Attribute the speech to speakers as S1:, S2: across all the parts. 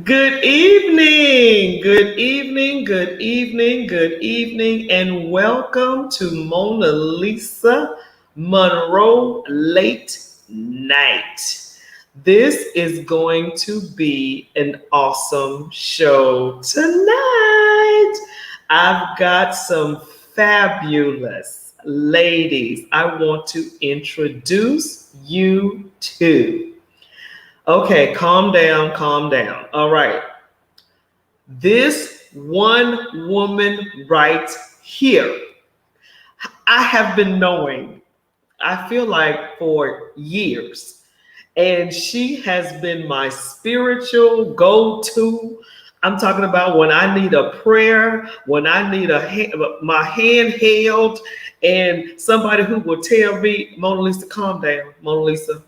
S1: Good evening, good evening, good evening, good evening, and welcome to Mona Lisa Monroe Late Night. This is going to be an awesome show tonight. I've got some fabulous ladies I want to introduce you to. Okay, calm down, calm down. All right. This one woman right here, I have been knowing, I feel like for years. And she has been my spiritual go to. I'm talking about when I need a prayer, when I need my hand held, and somebody who will tell me, Mona Lisa, calm down, Mona Lisa.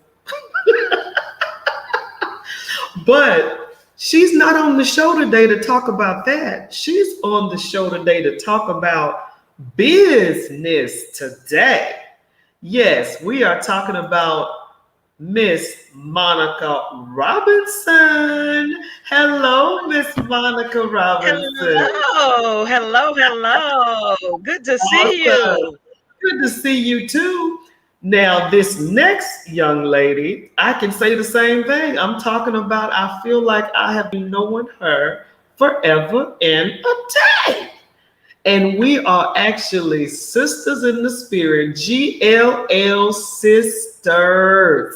S1: But she's not on the show today to talk about that. She's on the show today to talk about business today. Yes, we are talking about Miss Monica Robinson. Hello, Miss Monica Robinson.
S2: Hello. Good to see
S1: Awesome.
S2: you.
S1: Good to see you too. Now, this next young lady, I can say the same thing. I'm talking about, I feel like I have been knowing her forever and a day. And we are actually sisters in the spirit, GLL sisters.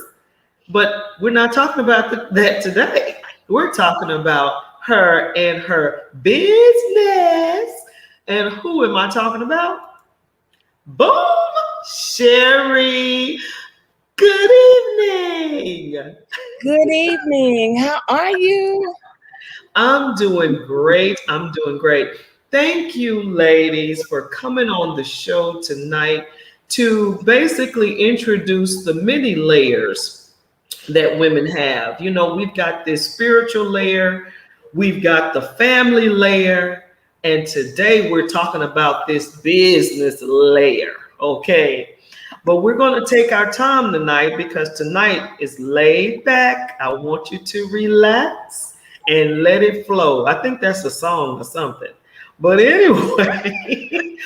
S1: But we're not talking about that today. We're talking about her and her business. And who am I talking about? Boom, Sherry. Good evening.
S3: Good evening. How are you?
S1: I'm doing great. I'm doing great. Thank you, ladies, for coming on the show tonight to basically introduce the many layers that women have. You know, we've got this spiritual layer, we've got the family layer, and today we're talking about this business layer. Okay. But we're going to take our time tonight because tonight is laid back. I want you to relax and let it flow. I think that's a song or something. But anyway,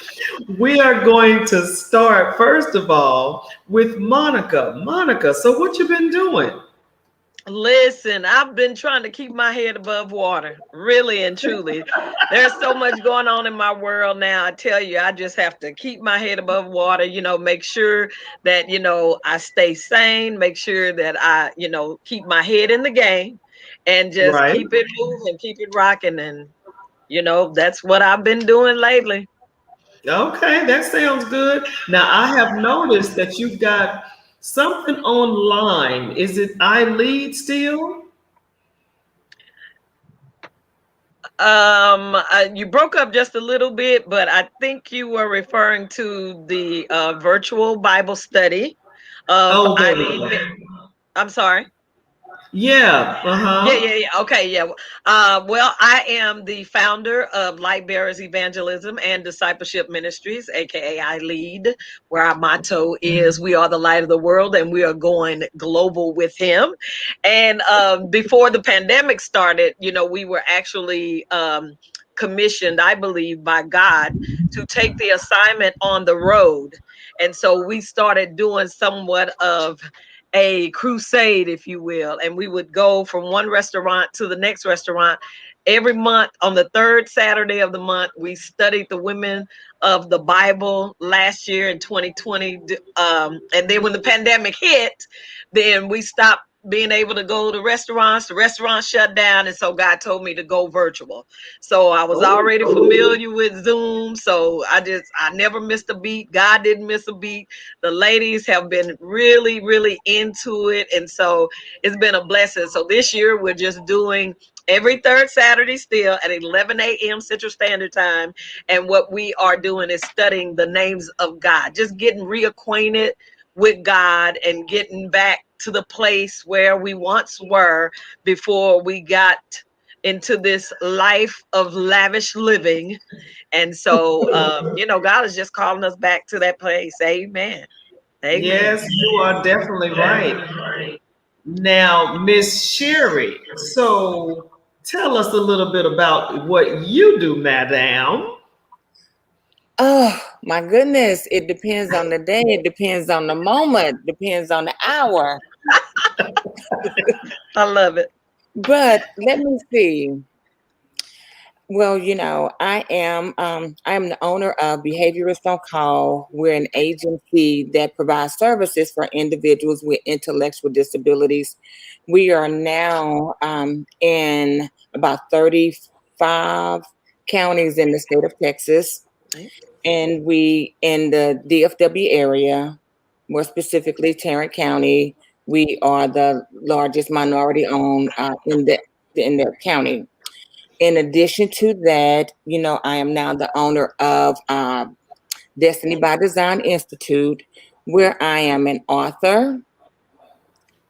S1: we are going to start first of all with Monica. Monica, so what you been doing?
S2: Listen, I've been trying to keep my head above water, really and truly. There's so much going on in my world now. I tell you, I just have to keep my head above water, make sure that, I stay sane, make sure that I, keep my head in the game and just
S1: Right.
S2: keep it moving, keep it rocking. And, that's what I've been doing lately.
S1: Okay, that sounds good. Now, I have noticed that you've got something online. Is it I Lead still?
S2: You broke up just a little bit, but I think you were referring to the virtual Bible study of
S1: Oh,
S2: I
S1: there we
S2: Lead.
S1: go.
S2: I'm sorry.
S1: Yeah, uh-huh.
S2: Yeah. Okay, yeah. Well, I am the founder of Light Bearers Evangelism and Discipleship Ministries, aka I Lead, where our motto is "We are the light of the world, and we are going global with Him." And before the pandemic started, we were actually commissioned, I believe, by God to take the assignment on the road, and so we started doing somewhat of a crusade, if you will, and we would go from one restaurant to the next restaurant. Every month on the third Saturday of the month, we studied the women of the Bible last year in 2020. And then when the pandemic hit, then we stopped being able to go to restaurants. The restaurants shut down. And so God told me to go virtual. So I was
S1: Oh,
S2: already familiar with Zoom. So I never missed a beat. God didn't miss a beat. The ladies have been really, really into it. And so it's been a blessing. So this year we're just doing every third Saturday still at 11 a.m. Central Standard Time. And what we are doing is studying the names of God, just getting reacquainted with God and getting back to the place where we once were before we got into this life of lavish living. And so, God is just calling us back to that place. Amen. Amen.
S1: yes, you are definitely right. Now, Miss Sherry, so Tell us a little bit about what you do, madam.
S3: Oh my goodness. It depends on the day. It depends on the moment. Depends on the hour.
S2: I love it.
S3: But let me see. Well, I am the owner of Behaviorist on Call. We're an agency that provides services for individuals with intellectual disabilities. We are now in about 35 counties in the state of Texas, and we in the DFW area, more specifically Tarrant County. We are the largest minority owned in the county. In addition to that, I am now the owner of Destiny by Design Institute, where I am an author.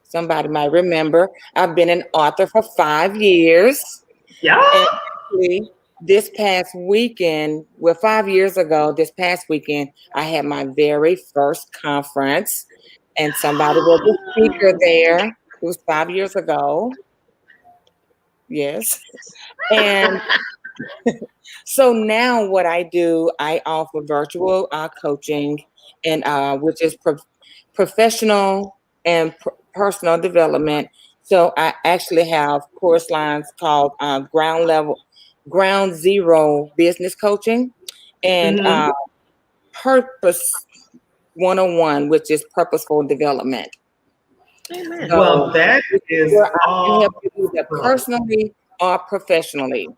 S3: Somebody might remember I've been an author for 5 years.
S1: Yeah.
S3: And actually, this past weekend, well, 5 years ago, this past weekend, I had my very first conference, and somebody was a speaker there. It was 5 years ago. Yes. And so now what I do, I offer virtual coaching, and which is professional and personal development. So I actually have course lines called Ground Zero Business Coaching, and
S1: Hmm.
S3: Purpose 101, which is purposeful development.
S2: Amen.
S3: So
S1: Well, that
S3: this is
S1: is
S3: where I can help you either
S1: awesome.
S3: personally or professionally.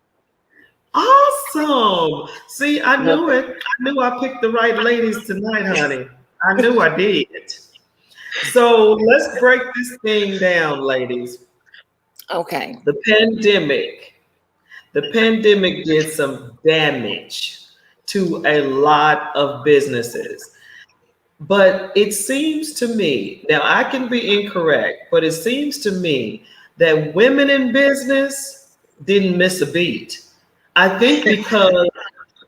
S1: Awesome. See, I
S3: Well,
S1: knew it. I knew I picked the right ladies tonight, honey. I knew I did. So let's break this thing down, ladies.
S3: okay.
S1: The pandemic. The pandemic did some damage to a lot of businesses. But it seems to me, now I can be incorrect, but it seems to me that women in business didn't miss a beat. I think because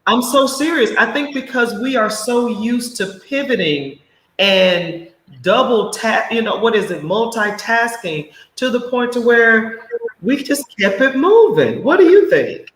S1: I'm so serious. I think because we are so used to pivoting and what is it, multitasking to the point to where we just kept it moving. What do you think?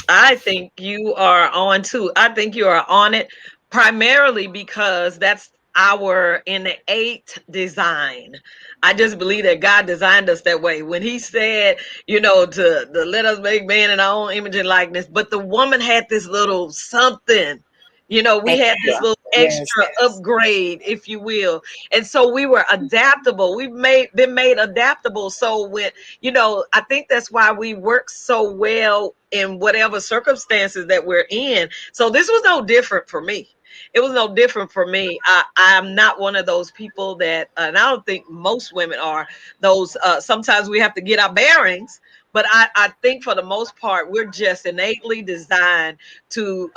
S2: I think you are on too. I think you are on it primarily because that's our innate design. I just believe that God designed us that way. When He said, to let us make man in our own image and likeness, but the woman had this little something. We had this
S3: Extra.
S2: little
S3: Yes.
S2: extra upgrade, if you will, and so we were adaptable. We've made been made adaptable. So I think that's why we work so well in whatever circumstances that we're in. So this was no different for me. It was no different for me. I'm not one of those people that, and I don't think most women are those. Sometimes we have to get our bearings, but I think for the most part, we're just innately designed to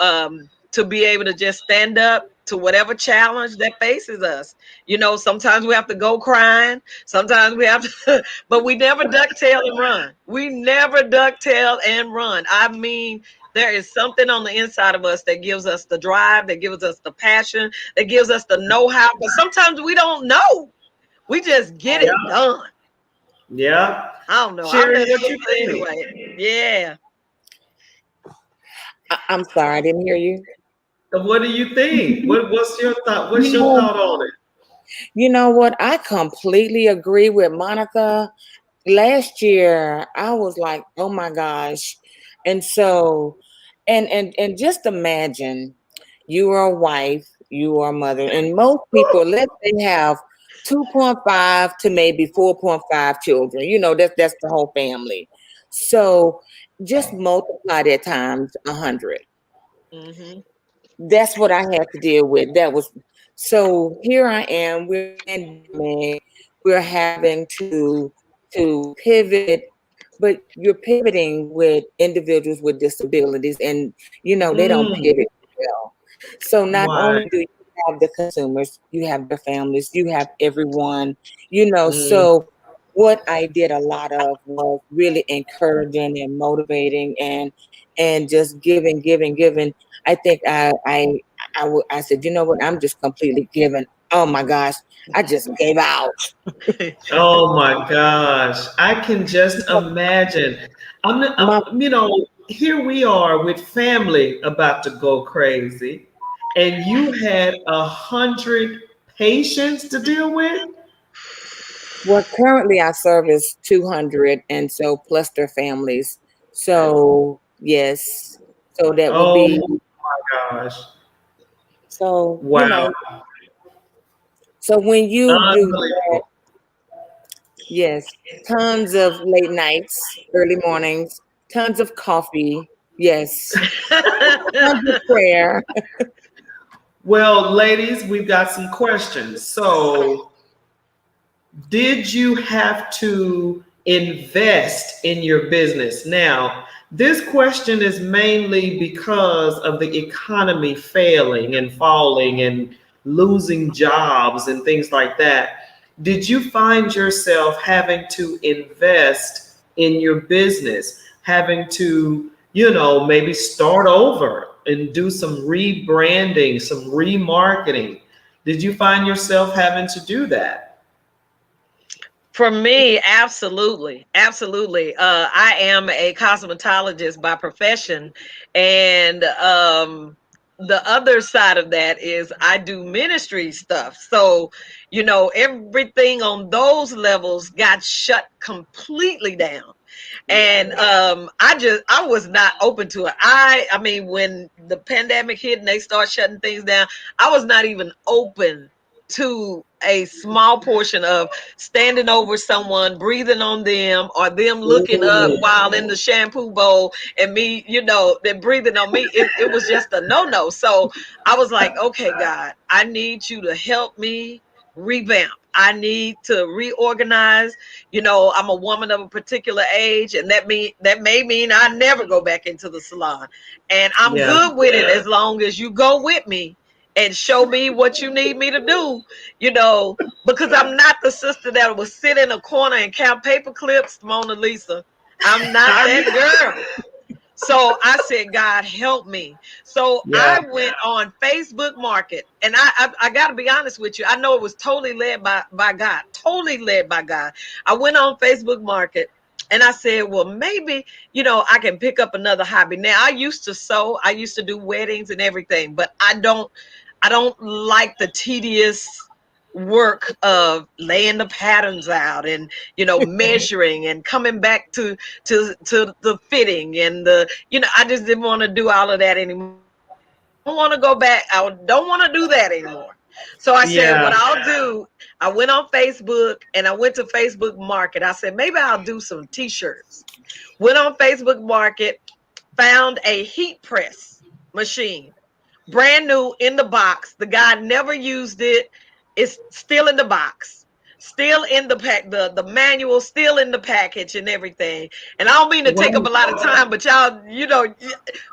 S2: be able to just stand up to whatever challenge that faces us. Sometimes we have to go crying. Sometimes we have to, but we never duck tail and run. We never duck tail and run. I mean, there is something on the inside of us that gives us the drive, that gives us the passion, that gives us the know-how. But sometimes we don't know. We just get
S1: Yeah,
S2: it done.
S1: yeah.
S2: I don't know. I'm
S1: Sherry,
S2: that
S1: what you
S2: sister
S1: think?
S2: anyway. Yeah.
S3: I'm sorry, I didn't hear you.
S1: What do you think? What's your thought? What's
S3: You
S1: your
S3: know,
S1: thought on it?
S3: you know what? I completely agree with Monica. Last year, I was like, oh my gosh. And so, and just imagine you are a wife, you are a mother, and most people, let's say, have 2.5 to maybe 4.5 children. That's the whole family. So just multiply that times 100.
S2: Hmm.
S3: That's what I had to deal with. That was so here I am, we're pandemic, we're having to pivot, but you're pivoting with individuals with disabilities, and they don't
S1: Mm,
S3: pivot well. So not
S1: why?
S3: only do you have the consumers, you have their families, you have everyone,
S1: Mm,
S3: so what I did a lot of was really encouraging and motivating, and just giving. I think I said, you know what? I'm just completely giving. Oh my gosh, I just gave out.
S1: oh my gosh. I can just imagine.
S3: My
S1: here we are with family about to go crazy, and you had 100 patients to deal with.
S3: Well, currently I service 200, and so plus their families. So yes, so that would
S1: Oh
S3: be
S1: my gosh!
S3: so
S1: Wow,
S3: so when you do that,
S1: unbelievable.
S3: yes, tons of late nights, early mornings, tons of coffee, yes, tons of prayer.
S1: Well, ladies, we've got some questions. So, did you have to invest in your business? Now, this question is mainly because of the economy failing and falling and losing jobs and things like that. Did you find yourself having to invest in your business, having to, maybe start over and do some rebranding, some remarketing? Did you find yourself having to do that?
S2: For me, absolutely. Absolutely. I am a cosmetologist by profession. And the other side of that is I do ministry stuff. So, everything on those levels got shut completely down. And I was not open to it. I mean, when the pandemic hit and they start shutting things down, I was not even open to a small portion of standing over someone, breathing on them, or them looking up
S1: Ooh,
S2: while in the shampoo bowl, and me, then breathing on me. It was just a no-no. So I was like, okay, God, I need you to help me revamp. I need to reorganize. I'm a woman of a particular age, and that may mean I never go back into the salon. And I'm
S1: yeah.
S2: good with it as long as you go with me and show me what you need me to do, you know, because I'm not the sister that will sit in a corner and count paper clips, Mona Lisa. I'm not
S1: I,
S2: that girl. So I said, God, help me. So
S1: yeah.
S2: I went on Facebook Market, and I got to be honest with you. I know it was totally led by God, totally led by God. I went on Facebook Market, and I said, well, maybe I can pick up another hobby. Now I used to sew, I used to do weddings and everything, but I don't like the tedious work of laying the patterns out and measuring and coming back to the fitting and I just didn't want to do all of that anymore. I don't want to go back. I don't want to do that anymore. So I said,
S1: Yeah.
S2: what I'll do, I went on Facebook and I went to Facebook Market. I said, maybe I'll do some t-shirts. Went on Facebook Market, found a heat press machine, brand new in the box. The guy never used it. It's still in the box, still in the pack, the manual still in the package and everything. And I don't mean to take up
S1: Wow.
S2: a lot of time, but y'all,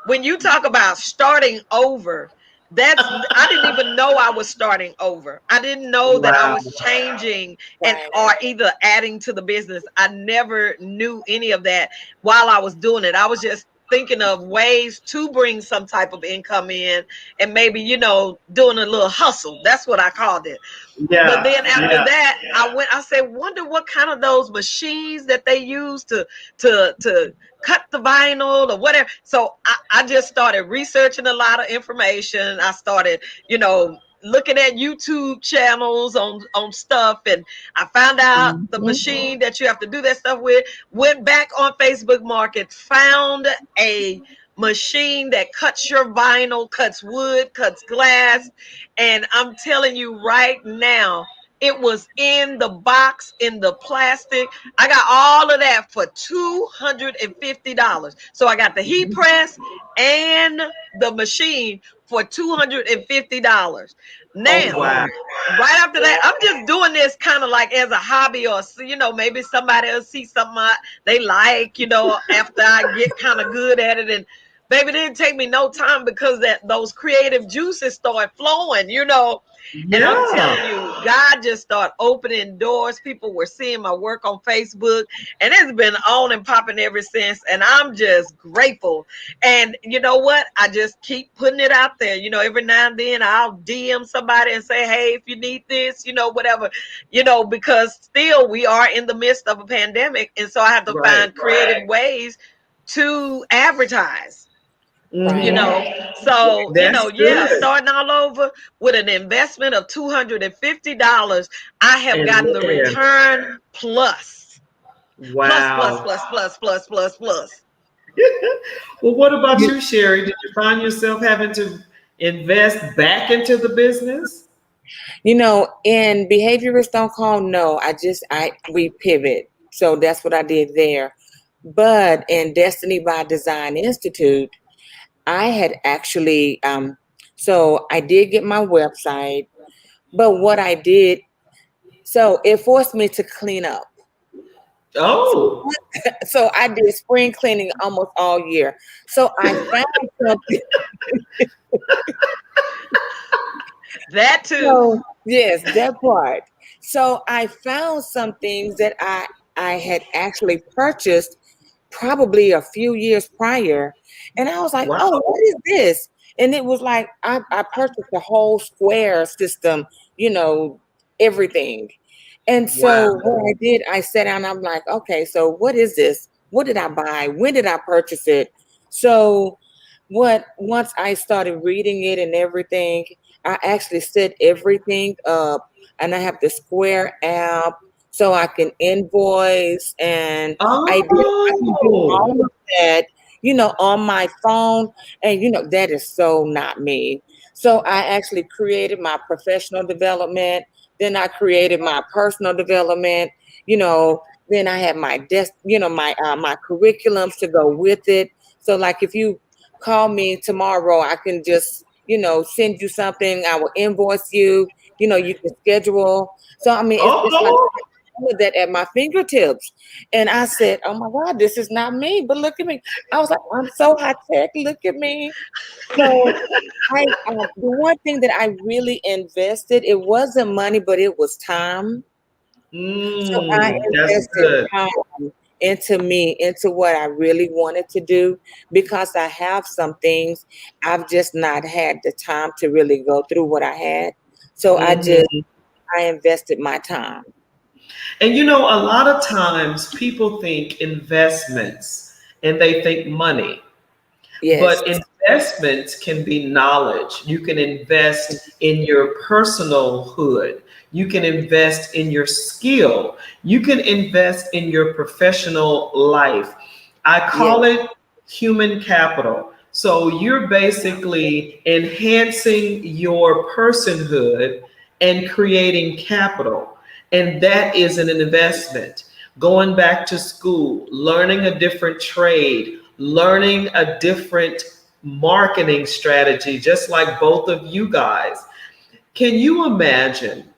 S2: when you talk about starting over, I didn't even know I was starting over. I didn't know that I
S1: Wow.
S2: was changing and
S3: Right.
S2: or either adding to the business. I never knew any of that while I was doing it. I was just thinking of ways to bring some type of income in and maybe doing a little hustle. That's what I called it. But
S1: Yeah.
S2: then after
S1: Yeah.
S2: that, I said, wonder what kind of those machines that they use to cut the vinyl or whatever. So I just started researching a lot of information. I started, looking at YouTube channels on stuff, and I found out the
S3: Mhm.
S2: machine that you have to do that stuff with. Went back on Facebook Market, found a machine that cuts your vinyl, cuts wood, cuts glass, and I'm telling you right now, it was in the box, in the plastic. I got all of that for $250. So I got the heat press and the machine for $250.
S3: Oh
S2: Now,
S3: wow.
S1: Wow.
S2: right after that, I'm just doing this kind of like as a hobby, or maybe somebody will see something they like, after I get kind of good at it. And baby, it didn't take me no time because those creative juices start flowing. And I'm
S1: Yeah.
S2: telling you, God just started opening doors. People were seeing my work on Facebook, and it's been on and popping ever since. And I'm just grateful. And you know what? I just keep putting it out there. Every now and then I'll DM somebody and say, hey, if you need this, whatever, because still we are in the midst of a pandemic. And so I have to
S1: Right.
S2: find creative ways. to advertise. You
S3: Right.
S1: Mm-hmm.
S2: know, so
S1: That's
S2: yeah,
S1: good.
S2: starting all over with an investment of $250, I have
S1: And
S2: gotten
S1: look
S2: the
S1: at there.
S2: return plus, plus, plus,
S1: Wow.
S2: plus, plus, plus, plus, plus.
S1: Well, what about
S3: You,
S1: you, Sherry? Did you find yourself having to invest back into the business?
S3: in behaviorist don't call, no, we pivot. So that's what I did there. But in Destiny by Design Institute, I had actually, so I did get my website, but what I did, so it forced me to clean up. So,
S1: Oh,
S3: so I did spring cleaning almost all year. So I found something.
S2: That too.
S3: So yes, that part. So I found some things that I had actually purchased probably a few years prior, and I was like,
S1: wow.
S3: "Oh, what is this?" And it was like I purchased the whole Square system, you know, everything. And
S1: Wow.
S3: so what I did, I sat down. I'm like, "Okay, so what is this? What did I buy? When did I purchase it?" So what once I started reading it and everything, I actually set everything up, and I have the Square app so I can invoice, and I can do
S1: Oh,
S3: all of that, on my phone. And that is so not me. So I actually created my professional development, then I created my personal development, you know, then I have my desk, my curriculums to go with it. So like if you call me tomorrow, I can just, send you something, I will invoice you, you can schedule. So I mean, it's like
S1: oh,
S3: all of that at my fingertips. And I said, "Oh my God, this is not me, but look at me." I was like, "I'm so high tech, look at me." So the one thing that I really invested, it wasn't money, but it was time. So I
S1: that's
S3: invested
S1: good.
S3: time into me, into what I really wanted to do, because I have some things I've just not had the time to really go through what I had. So
S1: Hmm.
S3: I invested my time.
S1: And a lot of times people think investments and they think money.
S3: Yes,
S1: But investments can be knowledge. You can invest in your personal hood. You can invest in your skill. You can invest in your professional life. I
S3: yes,
S1: call it human capital. So you're basically enhancing your personhood and creating capital. And that is an investment. Going back to school, learning a different trade, learning a different marketing strategy, just like both of you guys. Can you imagine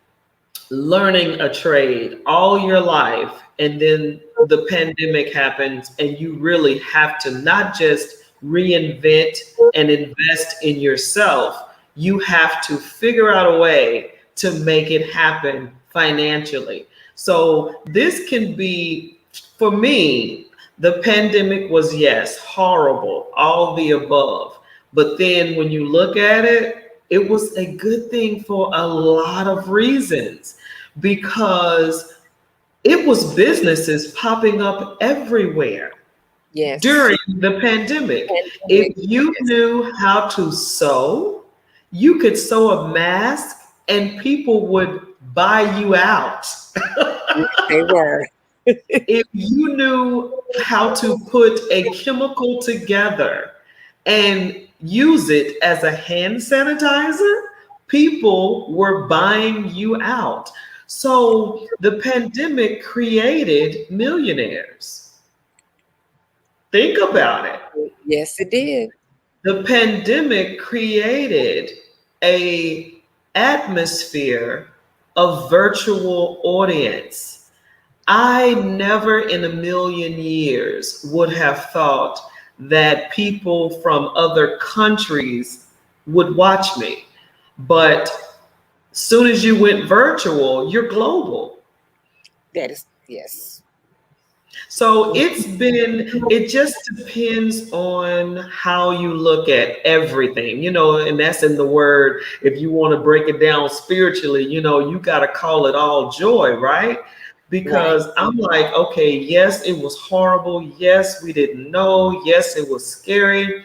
S1: learning a trade all your life and then the pandemic happens and you really have to not just reinvent and invest in yourself, you have to figure out a way to make it happen financially. So this can be, for me, the pandemic was, yes, horrible, all the above. But then when you look at it, it was a good thing for a lot of reasons because it was businesses popping up everywhere
S3: yes.
S1: during the pandemic. If
S3: Pandemic,
S1: you
S3: yes,
S1: knew how to sew, you could sew a mask and people would buy you out.
S3: yes, they were.
S1: If you knew how to put a chemical together and use it as a hand sanitizer, people were buying you out. So the pandemic created millionaires. Think about it.
S3: Yes, it did.
S1: The pandemic created a atmosphere of virtual audience. I never in a million years would have thought that people from other countries would watch me. But soon as you went virtual, you're global.
S3: That is, yes.
S1: So it just depends on how you look at everything, and that's in the word. If you want to break it down spiritually, you got to call it all joy, right?
S3: Right.
S1: because I'm like, okay, yes, it was horrible. Yes, we didn't know. Yes, it was scary.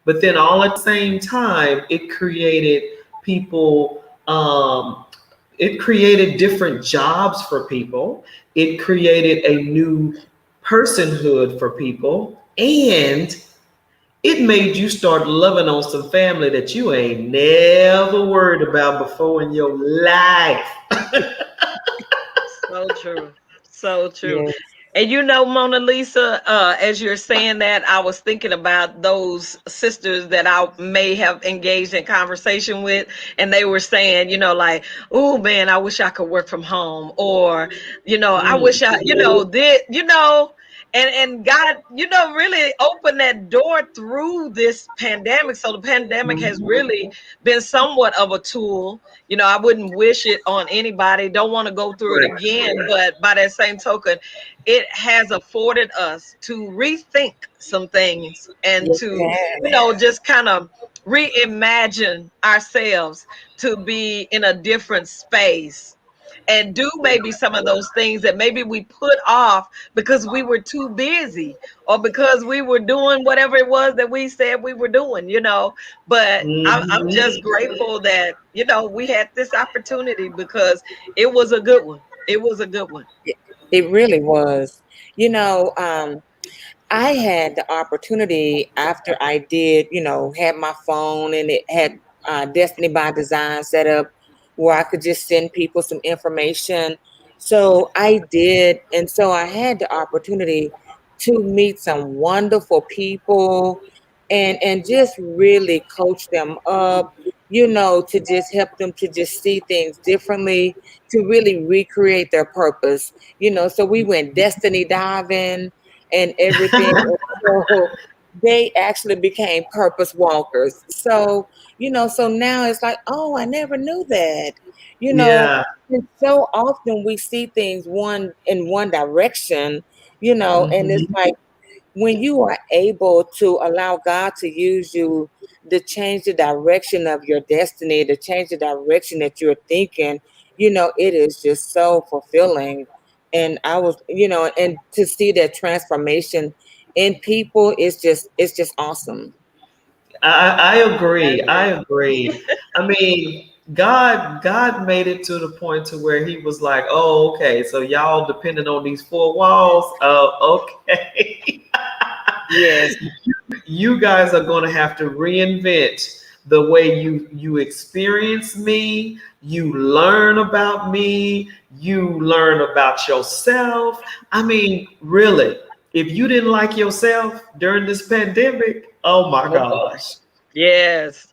S1: But then all at the same time, it created people, it created different jobs for people. It created a new personhood for people. And it made you start loving on some family that you ain't never worried about before in your life.
S2: So true. So true.
S3: Yeah.
S2: And you know, Mona Lisa, as you're saying that, I was thinking about those sisters that I may have engaged in conversation with, and they were saying, like, oh man, I wish I could work from home, or, I
S1: Mm.
S2: wish I, and God, really opened that door through this pandemic. So the pandemic has really been somewhat of a tool. I wouldn't wish it on anybody, don't want to go through it
S1: Right.
S2: again, but by that same token, it has afforded us to rethink some things and
S3: Yes,
S2: to,
S3: it
S2: just kind of reimagine ourselves to be in a different space and do maybe some of those things that maybe we put off because we were too busy or because we were doing whatever it was that we said we were doing. But I'm just
S1: Mhm.
S2: grateful that, we had this opportunity because it was a good one. It was a good one.
S3: has. It really was. You know, I had the opportunity after I did, had my phone and it had Destiny by Design set up where I could just send people some information. So I did. And so I had the opportunity to meet some wonderful people and just really coach them up, to just help them to just see things differently, to really recreate their purpose. So we went destiny diving and everything. And so they actually became purpose walkers. So now it's like, oh, I never knew that. You know,
S1: Yeah.
S3: and so often we see things one in one direction, and it's
S1: Mhm.
S3: like when you are able to allow God to use you to change the direction of your destiny, to change the direction that you're thinking, it is just so fulfilling. And and to see that transformation in people is it's just awesome.
S1: I
S2: I
S1: agree. I
S2: agree.
S1: agree. I mean, God made it to the point to where He was like, "Oh, okay, so y'all depending on these four walls. Okay,
S3: Yes,
S1: you guys are going to have to reinvent the way you experience me, you learn about me, you learn about yourself. I mean, really, if you didn't like yourself during this pandemic, oh my
S2: Oh boy.
S1: gosh."
S2: Yes.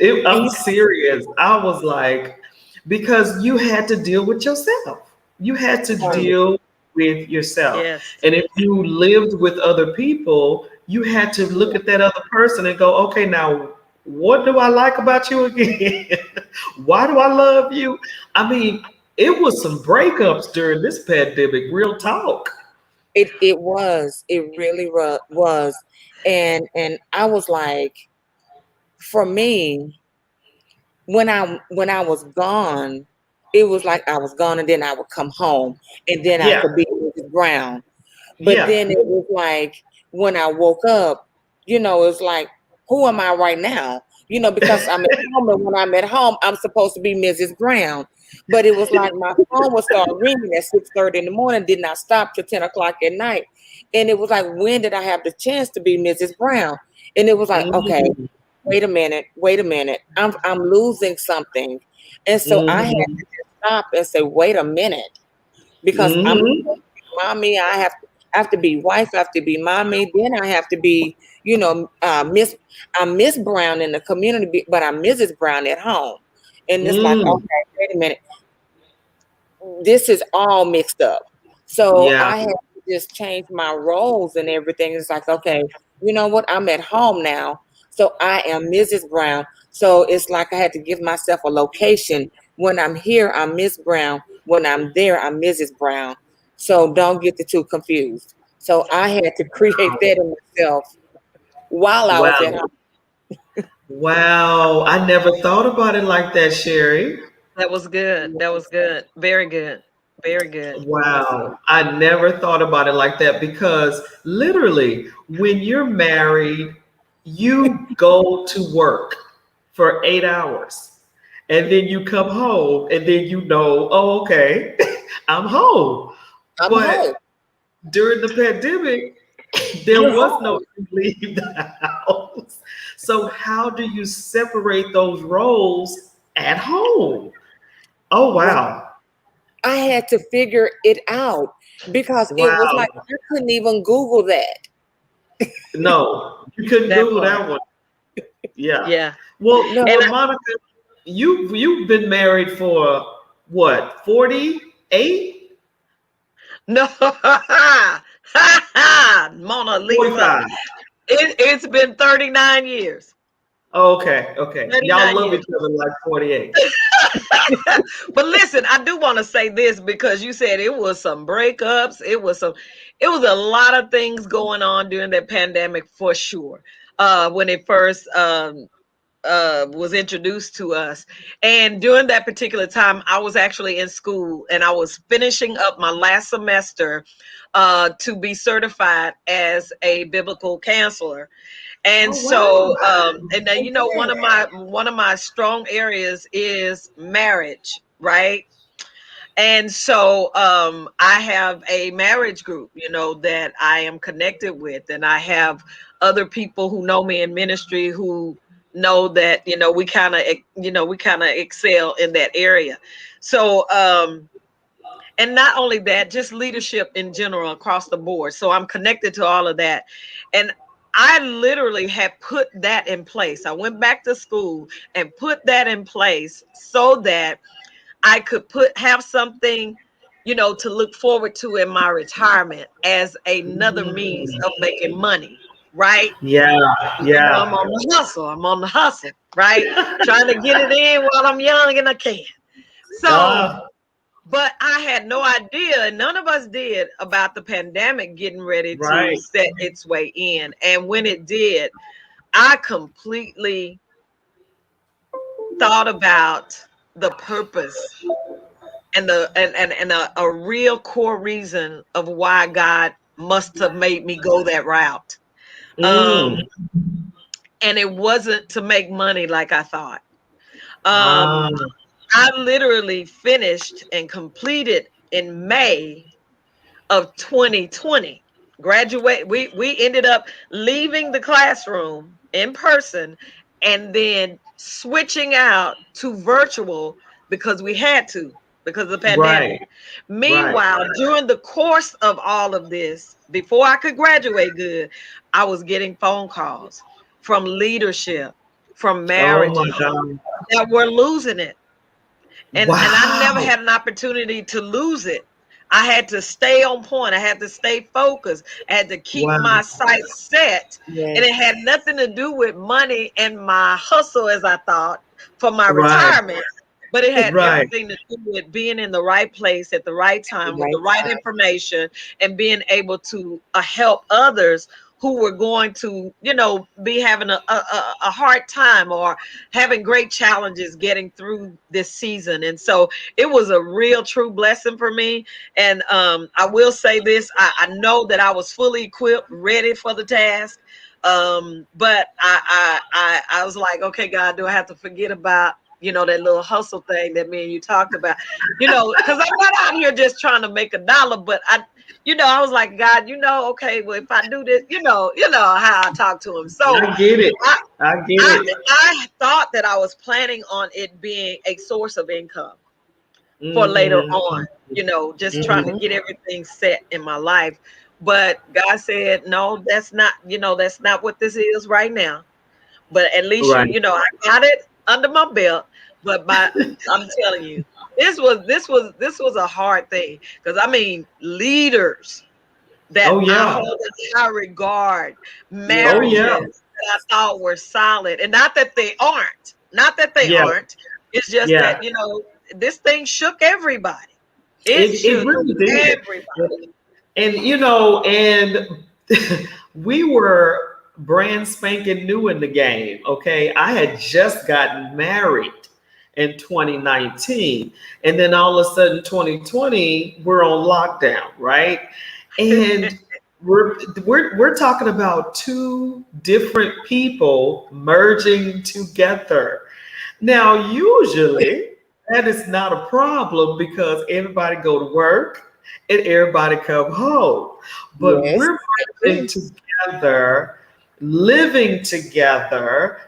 S3: and
S1: I'm serious. I was like, because you had to deal with yourself. You had to deal with yourself.
S2: Yes.
S1: And if you lived with other people, you had to look at that other person and go, okay, now what do I like about you again? Why do I love you? I mean, it was some breakups during this pandemic, real talk.
S3: it really was, and I was like, for me, when I was gone, it was like I was gone, and then I would come home, and then I
S1: Yeah,
S3: could be Mrs. Brown. But
S1: yeah.
S3: then it was like when I woke up, it's like, who am I right now? Because I'm at home, and when I'm at home, I'm supposed to be Mrs. Brown. But it was like my phone would start ringing at 6:30 in the morning, did not stop till 10 o'clock at night. And it was like, when did I have the chance to be Mrs. Brown? And it was like, okay,
S1: Mm,
S3: wait a minute. I'm losing something. And so I had
S1: mhm,
S3: to just stop and say, wait a minute, because I'm
S1: mhm,
S3: mommy. I have to be wife. I have to be mommy. Then I have to be, Miss. I'm Miss Brown in the community, but I'm Mrs. Brown at home. And it's like,
S1: mm.
S3: okay, wait a minute, this is all mixed up. So
S1: Yeah.
S3: I had to just change my roles and everything. It's like, okay, you know what? I'm at home now. So I am Mrs. Brown. So it's like I had to give myself a location. When I'm here, I'm Miss Brown. When I'm there, I'm Mrs. Brown. So don't get the two confused. So I had to create that in myself while I was at
S1: Wow.
S3: home.
S1: Wow. I never thought about it like that, Sherry.
S2: That was good. That was good. Very good. Very good.
S1: Wow. I never thought about it like that because literally, when you're married, you go to work for 8 hours and then you come home and then you know, oh, okay, I'm home.
S3: I'm home.
S1: But during the pandemic, there
S3: You're
S1: was no
S3: home.
S1: leave the house. So, how do you separate those roles at home? Oh,
S3: Well,
S1: wow.
S3: I had to figure it out because it was
S1: Wow.
S3: like I couldn't even Google that.
S1: No, you couldn't
S2: That
S1: Google
S2: part.
S1: that one. Yeah.
S2: Yeah.
S1: Well,
S3: No,
S2: And
S1: well, Monica, you've been married for what, 48?
S2: no, Mona Lisa.
S1: 45.
S2: It's been 39 years.
S1: Okay, okay. Y'all
S2: 39
S1: love
S2: years.
S1: each other like 48.
S2: But listen, I do want to say this because you said it was some breakups. It was a lot of things going on during that pandemic for sure. When it first was introduced to us. And during that particular time, I was actually in school and I was finishing up my last semester to be certified as a biblical counselor. And
S1: Oh, wow.
S2: so, and then one of my strong areas is marriage, right? And so I have a marriage group, that I am connected with, and I have other people who know me in ministry who know that, we kind of excel in that area. So and not only that, just leadership in general across the board. So I'm connected to all of that. And I literally had put that in place. I went back to school and put that in place so that I could have something, to look forward to in my retirement as another means of making money, right?
S1: Yeah,
S2: I'm
S1: yeah.
S2: on the hustle. I'm on the hustle, right? Trying to get it in while I'm young and I can. So,
S1: Ah,
S2: but I had no idea, and none of us did, about the pandemic getting ready to
S1: right.
S2: set its way in. And when it did, I completely thought about the purpose and a real core reason of why God must have made me go that route. Um,
S1: Mm.
S2: and it wasn't to make money like I thought.
S1: Ah,
S2: Um, I literally finished and completed in May of 2020. Graduate, we ended up leaving the classroom in person and then switching out to virtual because we had to, because of the pandemic.
S1: right, right.
S2: Meanwhile, during the course of all of this, before I could graduate good, I was getting phone calls from leadership, from
S1: Oh my
S2: marriages
S1: God.
S2: that were losing it, and I never
S1: Wow.
S2: had an opportunity to lose it. I had to stay on point. I had to stay focused. I had to keep
S1: Wow.
S2: my sights set. And
S3: yes,
S2: it had nothing to do with money and my hustle, as I thought, for my
S1: Right,
S2: retirement. But it had
S1: right,
S2: everything to do with being in the right place at the right
S3: the
S2: time with the
S3: right
S2: right
S3: time.
S2: information and being able to help others who were going to, be having a hard time or having great challenges getting through this season. And so it was a real true blessing for me. And I will say this, I know that I was fully equipped, ready for the task. But I was like, okay, God, do I have to forget about, that little hustle thing that me and you talked about, because I'm not out here just trying to make a dollar, but I was like, God, okay, well, if I do this, how I talk to him. So
S1: I get it.
S2: I,
S1: I get
S2: I
S1: it.
S2: I thought that I was planning on it being a source of income for later
S1: Mm-hmm.
S2: on, just trying to
S1: Mm-hmm.
S3: Mhm.
S2: get everything set in my life. But God said, no, that's not what this is right now. But at least
S1: Right.
S2: I got it under my belt. But I'm telling you, this was a hard thing because I mean leaders that
S1: Oh
S2: I
S1: yeah.
S2: hold in high regard,
S1: Oh
S3: Yeah.
S1: yeah.
S2: marriages that I thought were solid, and not that they aren't, not that they
S1: Yeah.
S2: aren't. It's just
S1: Yeah.
S2: that this thing shook everybody. It
S1: It
S2: shook
S1: really did.
S2: everybody.
S1: And and we were brand spanking new in the game. Okay. I had just gotten married. in 2019. And then all of a sudden, 2020, we're on lockdown, right? And we're talking about two different people merging together. Now, usually that is not a problem because everybody go to work and everybody come home. But
S3: Yes.
S1: we're merging together, living together,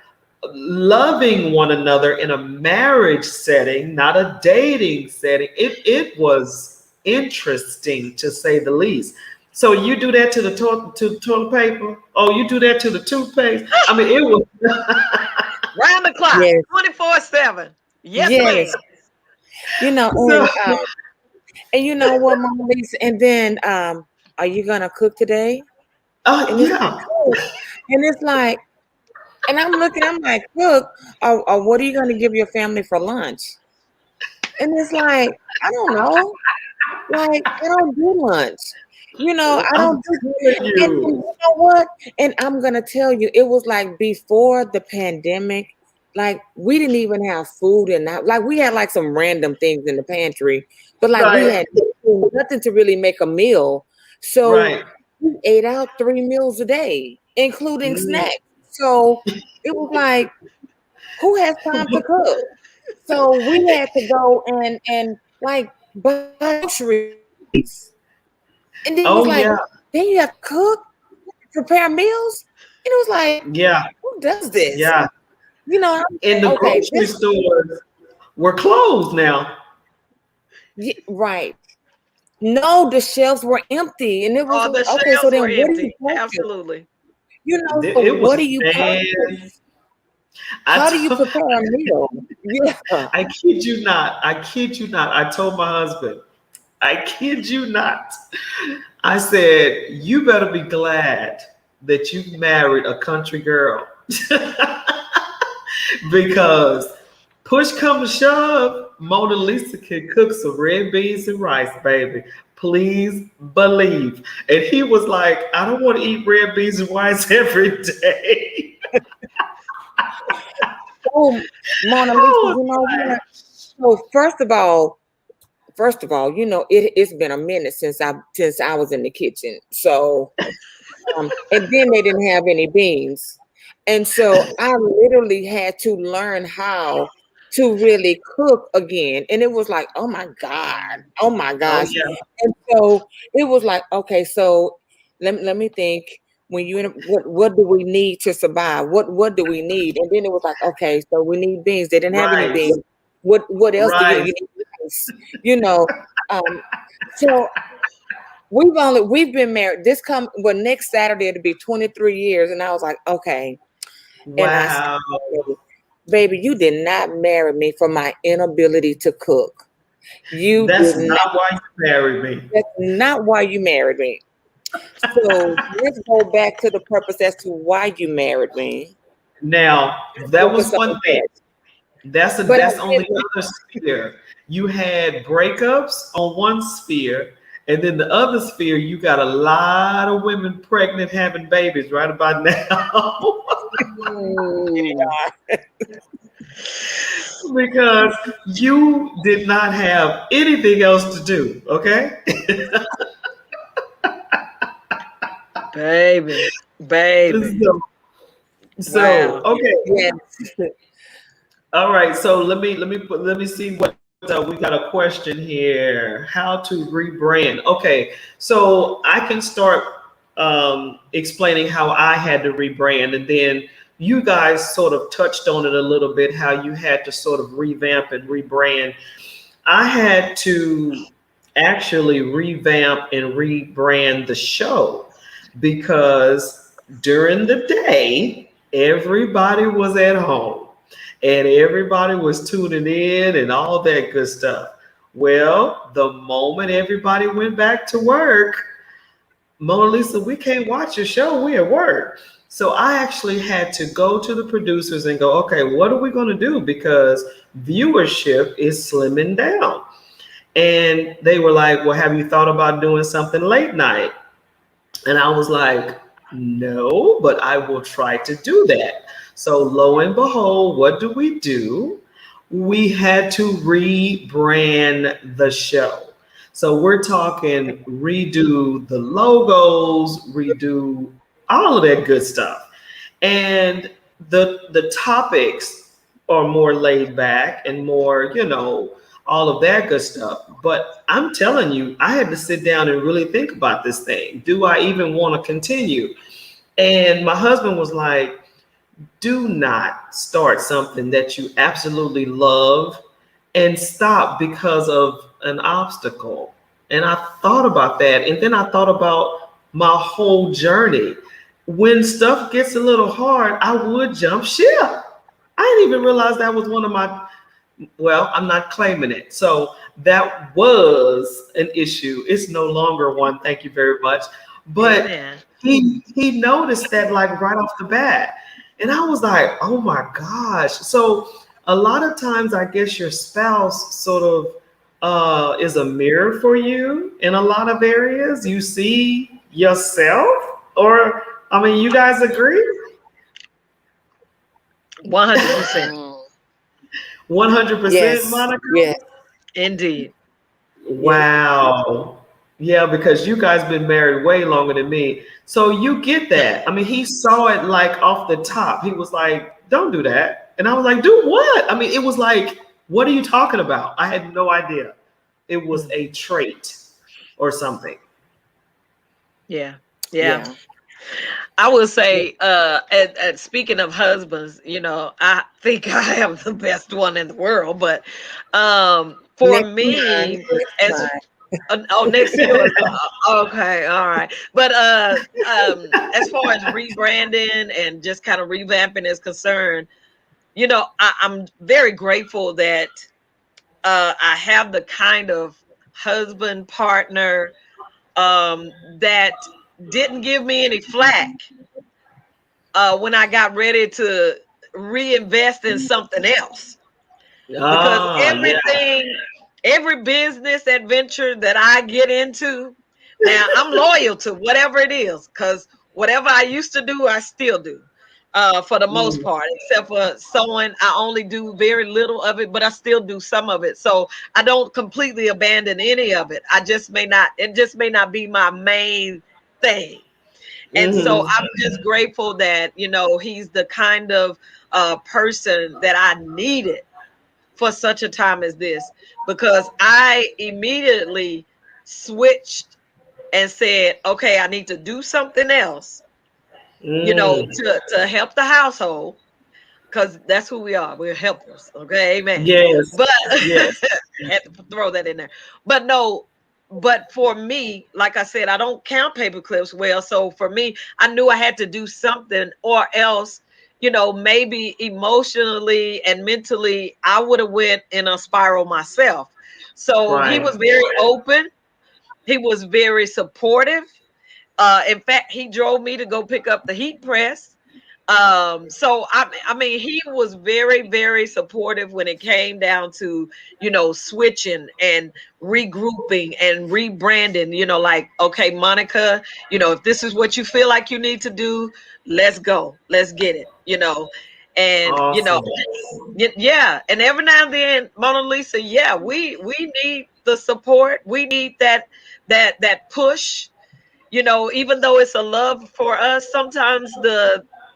S1: loving one another in a marriage setting, not a dating setting. It was interesting to say the least. So you do that to the toilet paper? Oh, you do that to the toothpaste? I mean, it was
S2: Round the clock,
S3: Yes.
S2: 24/7. Yes, ma'am.
S3: Yes. You know,
S1: so.
S3: and you know what, Mama Lisa, and then are you gonna cook today? And it's like
S1: Yeah,
S3: cook. And it's like, and I'm like, cook, or what are you gonna give your family for lunch? And it's like, I don't know. Like, I don't do lunch. I
S1: I'm
S3: don't do,
S1: telling
S3: and
S1: you.
S3: you know what? And I'm gonna tell you, it was like before the pandemic, like we didn't even have food and like we had like some random things in the pantry, but like we
S1: Right,
S3: had nothing to really make a meal. So
S1: right.
S3: we ate out 3 meals a day, including
S1: Mm.
S3: snacks. So it was like, who has time to cook? So we had to go and like buy groceries. And then it was
S1: Oh
S3: like,
S1: yeah,
S3: then you have to cook, prepare meals. And it was like,
S1: yeah,
S3: who does this?
S1: yeah.
S3: I'm
S1: And
S3: like,
S1: the
S3: okay,
S1: grocery stores were closed now.
S3: right. No, the shelves were empty. And it was
S2: All the
S3: okay, so
S2: shelves
S3: then
S2: were
S3: what do you
S2: empty.
S3: purchase?
S2: Absolutely.
S3: So
S1: It was
S3: what do you
S1: bad.
S3: purchase?
S1: I
S3: How do you
S1: told,
S3: prepare a meal? Yeah.
S1: I kid you not. I kid you not. I told my husband, I kid you not. I said, you better be glad that you married a country girl. Because push come to shove, Mona Lisa can cook some red beans and rice, baby. Please believe. And he was like, I don't want to eat red beans and rice every day.
S3: Oh, Mona
S1: I
S3: Lisa,
S1: was
S3: what?
S1: like,
S3: So first of all, it's been a minute since I was in the kitchen. So and then they didn't have any beans. And so I literally had to learn how to really cook again. And it was like, oh my God, oh my
S1: oh
S3: gosh.
S1: yeah,
S3: And so it was like, okay, so let me think. When what do we need to survive? What do we need? And then it was like, okay, so we need beans. They didn't have any
S1: right,
S3: beans. What else do you
S1: right.
S3: need? Rice, you know. Um, so we've been married. Next Saturday it'll be 23 years. And I was like, okay. And I said,
S1: Wow.
S3: baby, you did not marry me for my inability to cook. You
S1: That's
S3: did not.
S1: not why you married me.
S3: That's not why you married me. So let's go back to the purpose as to why you married me.
S1: Now, that was
S3: Focus
S1: one
S3: on
S1: thing.
S3: that. But I
S1: That's on the
S3: didn't.
S1: other sphere. You had breakups on one sphere, and then the other sphere, you got a lot of women pregnant having babies right about now.
S3: Mm,
S1: Because you did not have anything else to do, okay?
S2: Baby. Baby.
S1: so,
S2: Wow.
S1: okay.
S3: yes.
S1: All right, so let me see what we got a question here. How to rebrand? Okay, so I can start explaining how I had to rebrand, and then you guys sort of touched on it a little bit. How you had to sort of revamp and rebrand. I had to actually revamp and rebrand the show because during the day everybody was at home and everybody was tuning in and all that good stuff. Well, the moment everybody went back to work, Mona Lisa, we can't watch your show. We at work. So I actually had to go to the producers and go, okay, what are we going to do? Because viewership is slimming down. And they were like, well, have you thought about doing something late night? And I was like, no, but I will try to do that. So lo and behold, what do? we had to rebrand the show. So we're talking redo the logos, redo all of that good stuff. And the topics are more laid back and more, all of that good stuff. But I'm telling you, I had to sit down and really think about this thing. Do I even want to continue? And my husband was like, do not start something that you absolutely love and stop because of an obstacle. And I thought about that. And then I thought about my whole journey. When stuff gets a little hard, I would jump ship. I didn't even realize that was one of my, well, I'm not claiming it. So that was an issue. It's no longer one. Thank you very much. But
S2: Amen.
S1: he noticed that like right off the bat. And I was like, oh my gosh. So a lot of times I guess your spouse sort of is a mirror for you in a lot of areas. You see yourself, or I mean, you guys agree?
S2: 100%.
S1: 100%,
S3: Yes,
S1: Monica?
S3: yes.
S2: Indeed.
S3: Yes.
S1: Wow. Yeah, because you guys been married way longer than me. So you get that. I mean, he saw it like off the top. He was like, don't do that. And I was like, do what? I mean, it was like, what are you talking about? I had no idea. It was
S2: Mm.
S1: a trait or something.
S2: Yeah. Yeah.
S3: Yeah.
S2: I would say, and speaking of husbands, I think I have the best one in the world. But for
S3: Next month.
S2: me,
S3: Next
S2: as
S3: month.
S2: oh, next yours. Okay, all right. But as far as rebranding and just kind of revamping is concerned, I'm very grateful that I have the kind of husband partner that didn't give me any flack when I got ready to reinvest in something else. Because
S1: Ah, yeah.
S2: every business adventure that I get into, now I'm loyal to whatever it is, because whatever I used to do, I still do. For the most
S1: Mm,
S2: part, except for sewing, I only do very little of it, but I still do some of it. So I don't completely abandon any of it. It just may not be my main thing. And so
S1: mhm,
S2: I'm just grateful that, he's the kind of person that I needed for such a time as this, because I immediately switched and said, okay, I need to do something else,
S1: mm.
S2: to help the household, because that's who we are. We're helpers. Okay, amen.
S1: Yes,
S2: But
S1: yes.
S2: had to throw that in there. But no, but for me, like I said, I don't count paper clips well. So for me, I knew I had to do something, or else, maybe emotionally and mentally, I would have went in a spiral myself. So he
S1: Right.
S2: was very open. He was very supportive. In fact, he drove me to go pick up the heat press. So I mean, he was very, very supportive when it came down to, switching and regrouping and rebranding, like, okay, Monica, if this is what you feel like you need to do, let's go, let's get it, and,
S1: Awesome.
S2: yeah. And every now and then, Mona Lisa, yeah, we need the support. We need that push, even though it's a love for us, sometimes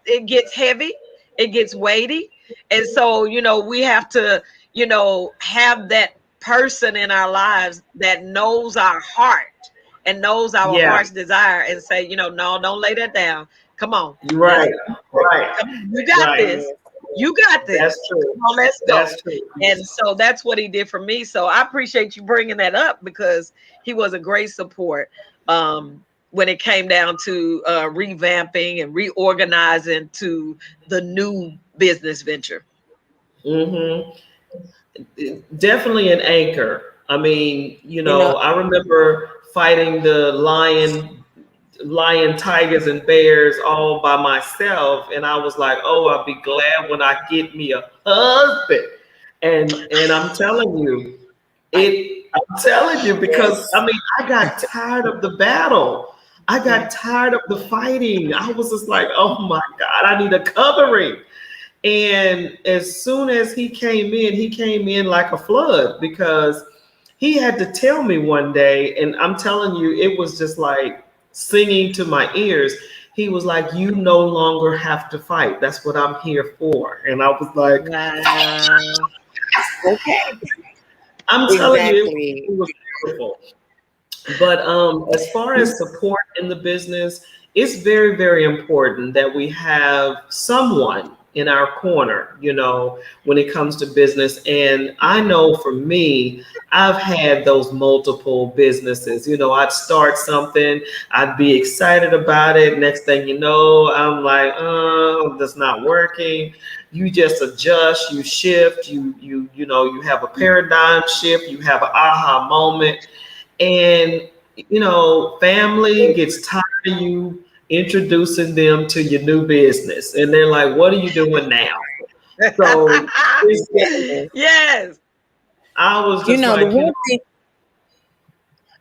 S2: it gets heavy, it gets weighty. And so, we have to, have that person in our lives that knows our heart and knows our
S1: Yeah.
S2: heart's desire, and say, no, don't lay that down. Come on,
S1: You're
S2: let's
S1: right. Right.
S2: come on, you got
S1: Right.
S2: this.
S3: Yes.
S2: You got
S1: That's
S2: this.
S1: true.
S2: Come on, let's go.
S1: That's true.
S2: And so that's what he did for me. So I appreciate you bringing that up, because he was a great support when it came down to revamping and reorganizing to the new business venture.
S1: Hmm. Definitely an anchor. I mean,
S3: You know,
S1: I remember fighting the lion, tigers, and bears all by myself, and I was like, "Oh, I'll be glad when I get me a husband." And I'm telling you,
S3: I
S1: I'm telling you, because
S3: yes.
S1: I mean, I got tired of the battle. I
S2: Yeah.
S1: got tired of the fighting. I was just like, "Oh my God, I need a covering." And as soon as he came in like a flood because he had to tell me one day, and I'm telling you, it was just like singing to my ears. He was like, "You no longer have to fight. That's what I'm here for." And I was like,
S2: Wow.
S3: Okay.
S1: I'm telling you,
S3: Exactly.
S1: it was beautiful. But as far as support in the business, it's very, very important that we have someone in our corner, when it comes to business. And I know for me, I've had those multiple businesses. I'd start something, I'd be excited about it. Next thing you know, I'm like, oh, that's not working. You just adjust, you shift, you have a paradigm shift, you have an aha moment, and family gets tired of you introducing them to your new business, and they're like, "What are you doing now?" So it's just,
S2: Yes.
S1: I was
S3: You
S1: just
S3: know, the
S1: like,
S3: one thing,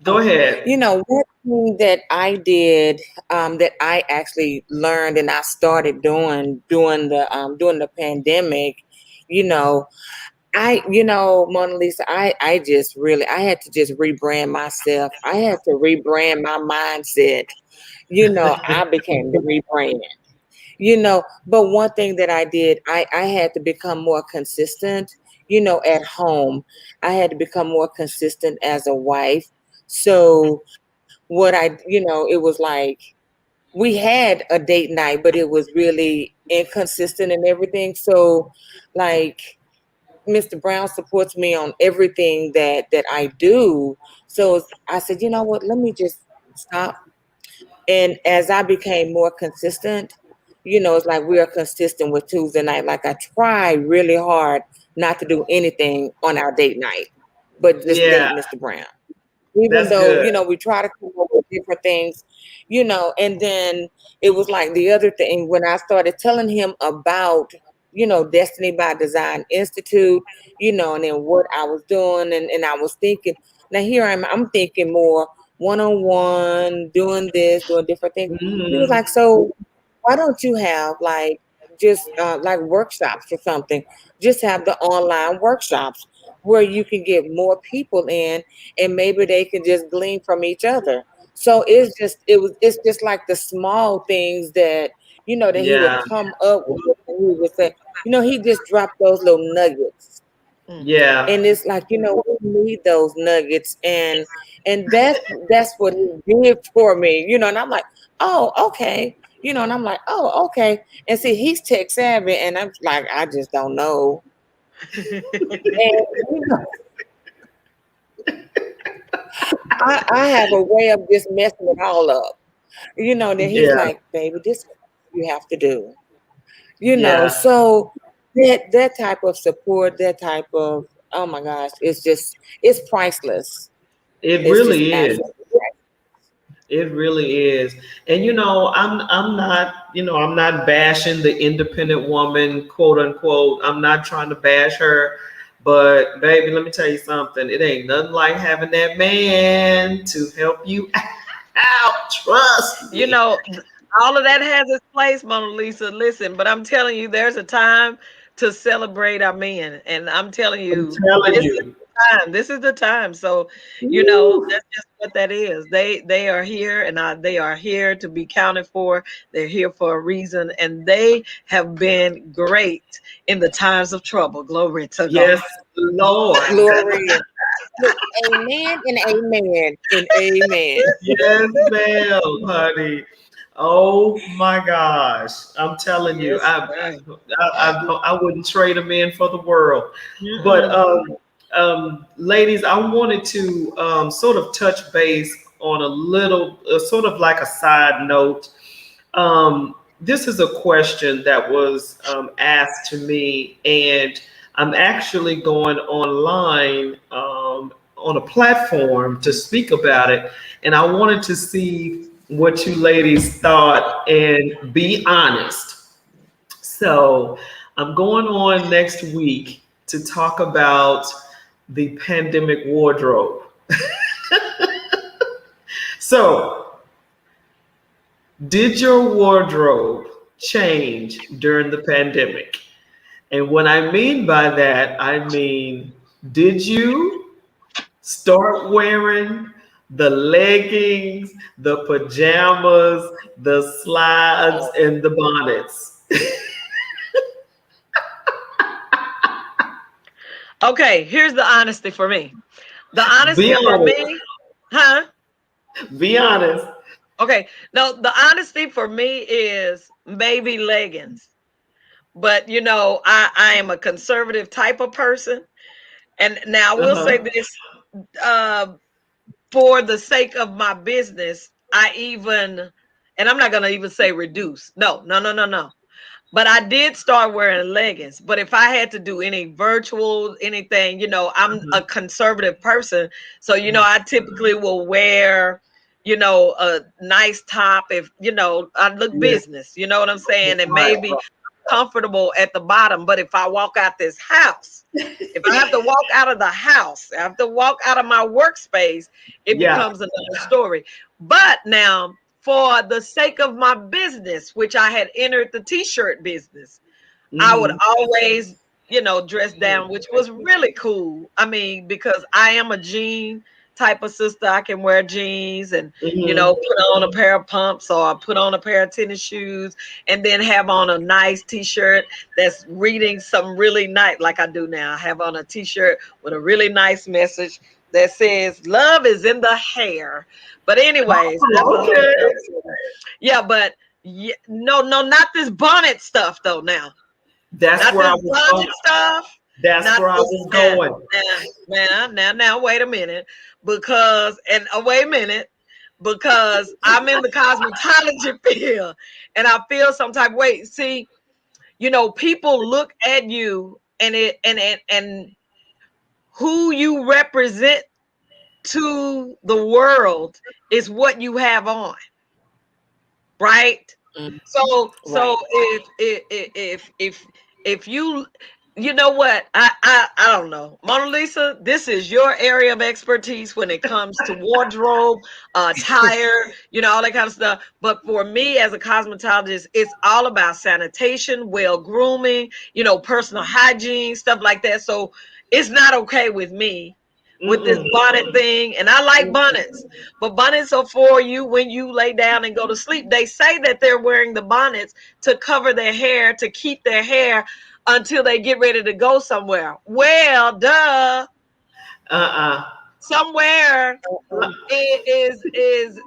S1: go ahead.
S3: one thing that I did, that I actually learned and I started doing during the pandemic, you know, Mona Lisa, I just really, I had to just rebrand myself. I had to rebrand my mindset. I became the rebrand. But one thing that I did, I had to become more consistent, at home. I had to become more consistent as a wife. So it was like we had a date night, but it was really inconsistent and everything. So like Mr. Brown supports me on everything that I do. So I said, you know what, let me just stop. And as I became more consistent, it's like we are consistent with Tuesday night. Like I try really hard not to do anything on our date night, but just
S1: Yeah,
S3: date Mr. Brown. Even
S1: that's
S3: though,
S1: good.
S3: we try to come up with different things, and then it was like the other thing when I started telling him about, Destiny by Design Institute, and then what I was doing, and I was thinking, now here I'm thinking more one-on-one, doing this, doing different things. He was
S1: Hmm.
S3: like, so why don't you have like just like workshops or something? Just have the online workshops where you can get more people in and maybe they can just glean from each other. So it's just like the small things that that he would
S1: Yeah,
S3: come up with, and he would say, he just dropped those little nuggets.
S2: Mm.
S1: yeah,
S3: And it's like, we need those nuggets, and that's what he did for me, and I'm like, oh, okay. And I'm like, oh, okay. And see, he's tech savvy, and I'm like, I just don't know. And I have a way of just messing it all up. Then he's
S1: yeah,
S3: like, baby, this is what you have to do.
S1: yeah.
S3: So that type of support, that type of, oh my gosh, it's priceless.
S1: It
S3: It's just
S1: really is.
S3: absolutely priceless.
S1: It really is. And I'm not bashing the independent woman, quote unquote. I'm not trying to bash her, but baby, let me tell you something. It ain't nothing like having that man to help you out. Trust
S2: You
S1: me.
S2: know, all of that has its place, Mona Lisa. Listen, but I'm telling you, there's a time to celebrate our men. And I'm telling
S1: I'm
S2: you,
S1: telling
S2: this is
S1: you.
S2: the time. This is the time. So,
S1: Woo.
S2: that's just what that is. They are here, and they are here to be counted for. They're here for a reason, and they have been great in the times of trouble. Glory to God.
S1: Yes, Lord.
S3: Glory. Look, amen and amen and amen.
S1: Yes, ma'am, honey. Oh my gosh. I'm telling you,
S2: Yes, sir.
S1: I wouldn't trade them in for the world. But
S2: Mm-mm.
S1: ladies, I wanted to sort of touch base on a little, sort of like a side note. This is a question that was asked to me, and I'm actually going online on a platform to speak about it. And I wanted to see what you ladies thought and be honest. So I'm going on next week to talk about the pandemic wardrobe. So, did your wardrobe change during the pandemic? And what I mean by that, I mean, did you start wearing the leggings, the pajamas, the slides, and the bonnets?
S2: Okay, here's the honesty for me. The
S1: Be
S2: honesty for
S1: honest.
S2: me, huh?
S1: Be honest.
S2: Okay, no, the honesty for me is maybe leggings. But I am a conservative type of person. And now I will say
S1: Uh-huh.
S2: this, uh, for the sake of my business, and I'm not going to even say reduce. No, no, no, no, no. But I did start wearing leggings. But if I had to do any virtual, anything, I'm a
S1: Uh-huh.
S2: conservative person. So,
S1: Uh-huh.
S2: I typically will wear, a nice top if, I look
S1: Yeah.
S2: business, you know what I'm saying? And
S1: Right.
S2: maybe comfortable at the bottom. But if I walk out this house, if I have to walk out of the house, I have to walk out of my workspace, it
S1: Yeah.
S2: becomes another story. But now, for the sake of my business, which I had entered the t-shirt business, I would
S1: Mm-hmm.
S2: always, dress down, which was really cool. I mean, because I am a jean type of sister. I can wear jeans and,
S1: Mm-hmm.
S2: put on a pair of pumps or I put on a pair of tennis shoes and then have on a nice t-shirt that's reading some really nice, like I do now. I have on a t-shirt with a really nice message that says, "Love is in the hair." But anyways, that's a
S1: Oh,
S2: whole
S1: okay.
S2: nother story. Yeah, but yeah, no, no, not this bonnet stuff though now.
S1: That's
S2: Not
S1: where I
S2: this
S1: was
S2: bonnet
S1: going.
S2: stuff.
S1: That's
S2: Not
S1: where I
S2: this.
S1: was going.
S2: Now, wait a minute. Wait a minute. Because I'm in the cosmetology field and I feel some type of way. See, people look at you and who you represent to the world is what you have on, right?
S3: Mm,
S2: So
S3: right.
S2: if you know what, I don't know, Mona Lisa, this is your area of expertise when it comes to wardrobe, attire, all that kind of stuff. But for me as a cosmetologist, it's all about sanitation, well grooming, personal hygiene, stuff like that. So it's not okay with me with this
S1: Mm-mm.
S2: bonnet thing. And I like bonnets, but bonnets are for you when you lay down and go to sleep. They say that they're wearing the bonnets to cover their hair, to keep their hair until they get ready to go somewhere. Well, duh.
S1: Uh-uh.
S2: Somewhere is
S1: Some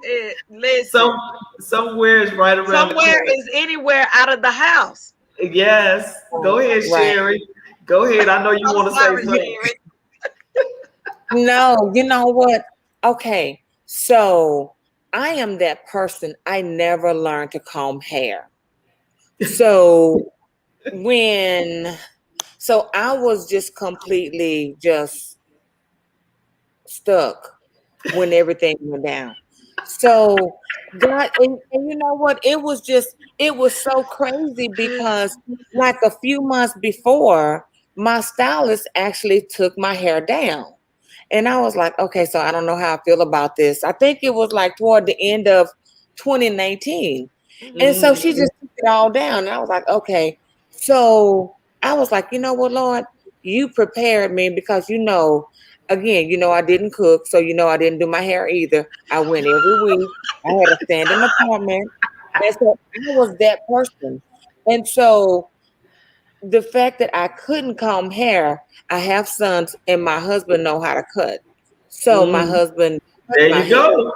S2: listen.
S1: somewhere is right around the
S2: Somewhere
S1: corner.
S2: is anywhere out of the house.
S1: Yes. Go ahead,
S3: Right.
S1: Sherry. Go ahead. I know you
S2: I'm
S1: want to say
S2: sorry,
S1: something.
S2: Sherry.
S3: No, you know what? Okay, so I am that person. I never learned to comb hair. So when, so I was just completely just stuck when everything went down. So God, and you know what? It was so crazy because like a few months before, my stylist actually took my hair down. And I was like, okay, so I don't know how I feel about this. I think it was like toward the end of 2019. And so
S1: Mm-hmm.
S3: she just took it all down. And I was like, okay. So I was like, you know what, Lord, you prepared me because again, I didn't cook, so I didn't do my hair either. I went every week. I had a standing appointment. And so I was that person. And so the fact that I couldn't comb hair, I have sons and my husband know how to cut. So my
S1: Mm-hmm.
S3: husband cut
S1: There
S3: my
S1: you
S3: hair.
S1: go.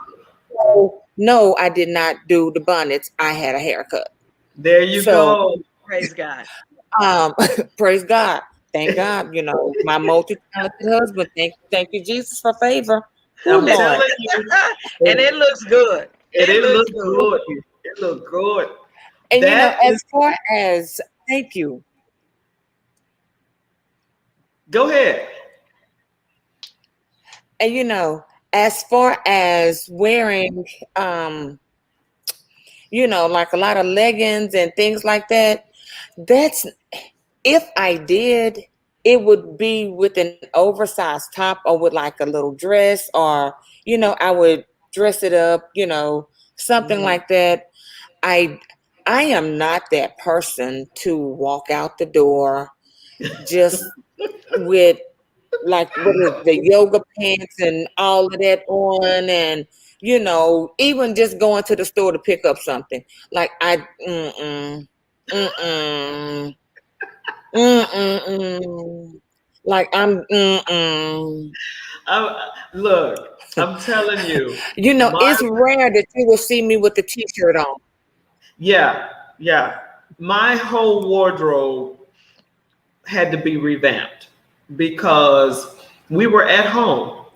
S3: So no, I did not do the bonnets. I had a haircut.
S1: There you
S3: So
S1: go.
S2: Praise God.
S3: um praise God. Thank God, my multi-talented husband. Thank you, Jesus, for favor. Oh
S1: I'm
S2: and,
S3: Lord.
S1: telling you,
S2: and it looks good.
S1: and
S2: It
S1: it
S2: looks
S1: looked
S2: good.
S1: good. It looked good.
S3: And
S1: That is.
S3: as far as thank you.
S1: Go ahead.
S3: And as far as wearing like a lot of leggings and things like that, that's if I did, it would be with an oversized top or with like a little dress or, I would dress it up, something
S1: Mm-hmm.
S3: like that. I I am not that person to walk out the door. just with like what is the yoga pants and all of that on, and even just going to the store to pick up something. Like I mm-mm, mm-mm. Like
S1: Look, I'm telling you, my
S3: it's rare that you will see me with the t-shirt on.
S1: yeah, yeah, my whole wardrobe had to be revamped because we were at home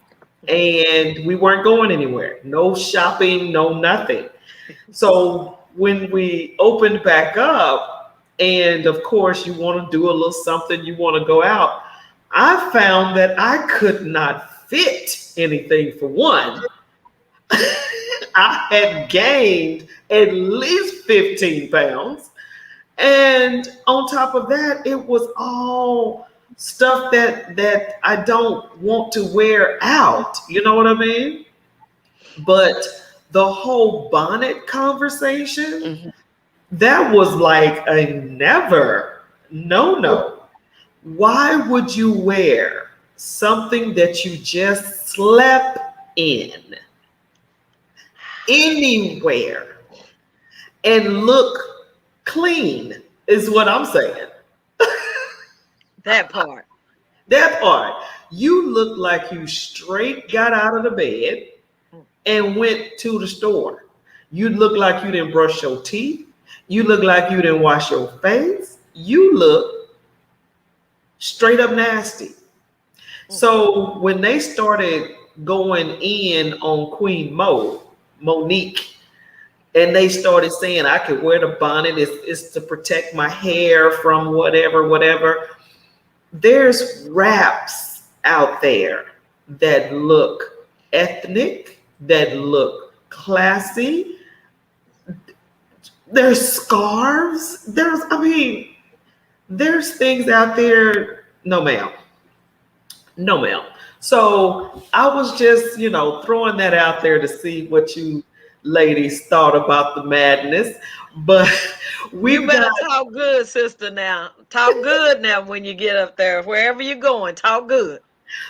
S1: and we weren't going anywhere. No shopping, no nothing. So when we opened back up, and of course you want to do a little something, you want to go out, I found that I could not fit anything for one. I had gained at least 15 pounds. And on top of that, it was all stuff that I don't want to wear out. You know what I mean? But the whole bonnet conversation,
S3: Mhm.
S1: that was like a never, no, no. Why would you wear something that you just slept in anywhere and look clean? Is what I'm saying.
S2: That part.
S1: That part. You look like you straight got out of the bed and went to the store. You look like you didn't brush your teeth. You look like you didn't wash your face. You look straight up nasty. So when they started going in on Queen Monique, and they started saying I could wear the bonnet, it's to protect my hair from whatever, whatever. There's raps out there that look ethnic, that look classy. There's scarves. There's things out there. No, ma'am. No, ma'am. So I was just, throwing that out there to see what you ladies thought about the madness. But
S2: You
S1: we've got,
S2: better talk good, sister, now. Talk good now when you get up there. Wherever you're going, talk good.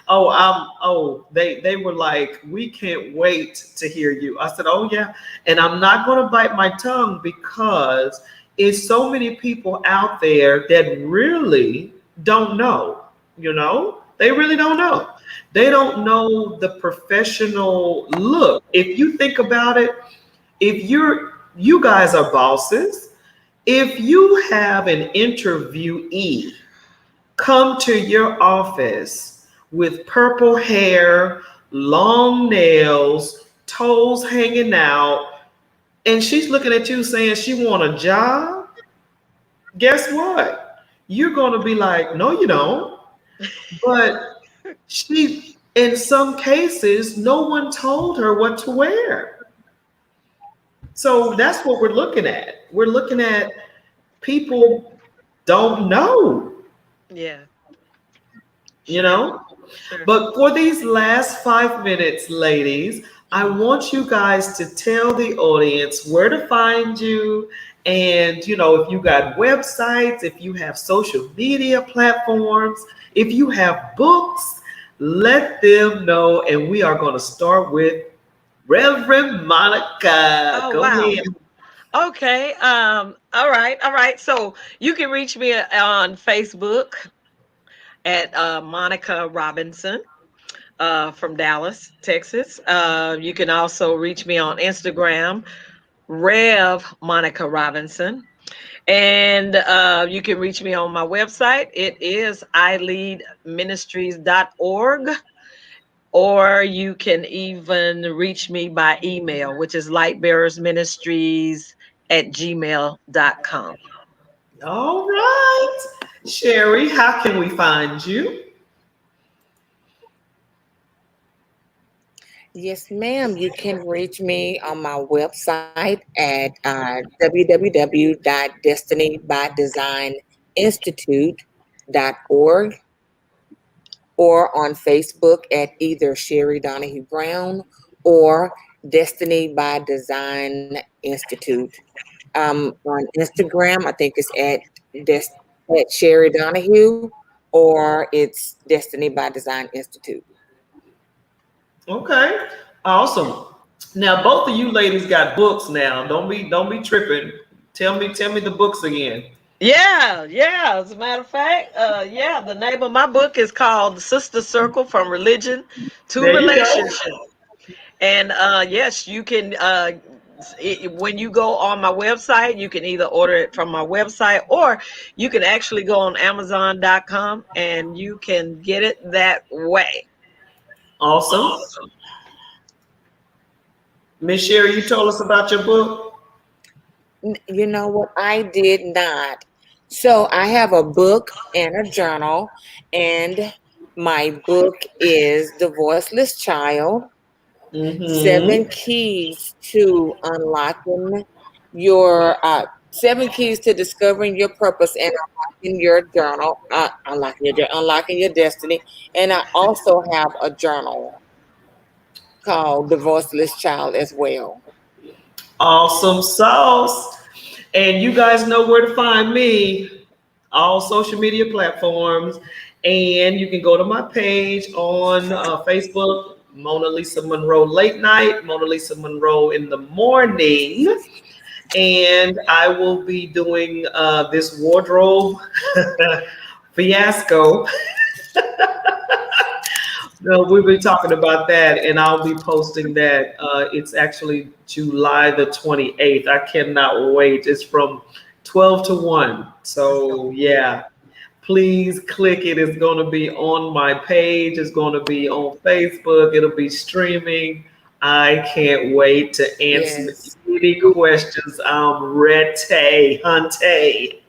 S1: they were like, we can't wait to hear you. I said, oh yeah. And I'm not gonna bite my tongue because it's so many people out there that really don't know, they really don't know. They don't know the professional look. If you think about it, if you guys are bosses, if you have an interviewee come to your office with purple hair, long nails, toes hanging out, and she's looking at you saying she want a job, guess what? You're going to be like, no, you don't. But in some cases, no one told her what to wear. So that's what we're looking at. We're looking at people don't know,
S2: Yeah,
S1: you
S2: sure,
S1: know?
S2: sure.
S1: But for these last 5 minutes, ladies, I
S2: Mhm.
S1: want you guys to tell the audience where to find you. And, if you got websites, if you have social media platforms, if you have books, let them know. And we are going to start with Reverend Monica.
S2: Oh,
S1: Go
S2: wow.
S1: ahead.
S2: Okay. All right. All right. So you can reach me on Facebook at Monica Robinson from Dallas, Texas. You can also reach me on Instagram, Rev Monica Robinson. And you can reach me on my website. It is ileadministries.org. Or you can even reach me by email, which is lightbearersministries@gmail.com.
S1: All right. Sherry, how can we find you?
S3: Yes, ma'am. You can reach me on my website at www.destinybydesigninstitute.org, or on Facebook at either Sherry Donahue Brown or Destiny by Design Institute. On Instagram, I think it's at Sherry Donahue. or it's Destiny by Design Institute.
S1: Okay. Awesome. Now both of you ladies got books now. Don't be tripping. Tell me the books again.
S2: Yeah, yeah. As a matter of fact, yeah, the name of my book is called Sister Circle from Religion to
S1: There you go.
S2: Relationship. And yes, you can, when you go on my website, you can either order it from my website or you can actually go on Amazon.com and you can get it that way.
S1: Awesome. Miss Sherry, you told us about your book.
S3: You know what? I did not. So I have a book and a journal, and my book is The Voiceless Child: Seven
S1: Mm-hmm.
S3: Keys to Unlocking Your Seven Keys to Discovering Your Purpose and Unlocking Your Journal, unlocking your destiny. And I also have a journal called The Voiceless Child as well.
S1: Awesome sauce. And you guys know where to find me. All social media platforms. And you can go to my page on Facebook, Mona Lisa Monroe Late Night, Mona Lisa Monroe in the Morning. And I will be doing this wardrobe fiasco. No, we'll be talking about that, and I'll be posting that. It's actually July the 28th. I cannot wait. It's from 12 to 1. So, yeah, please click it. It's going to be on my page, it's going to be on Facebook, it'll be streaming. I can't wait to answer
S3: Yes.
S1: any questions. I'm ready, hunty.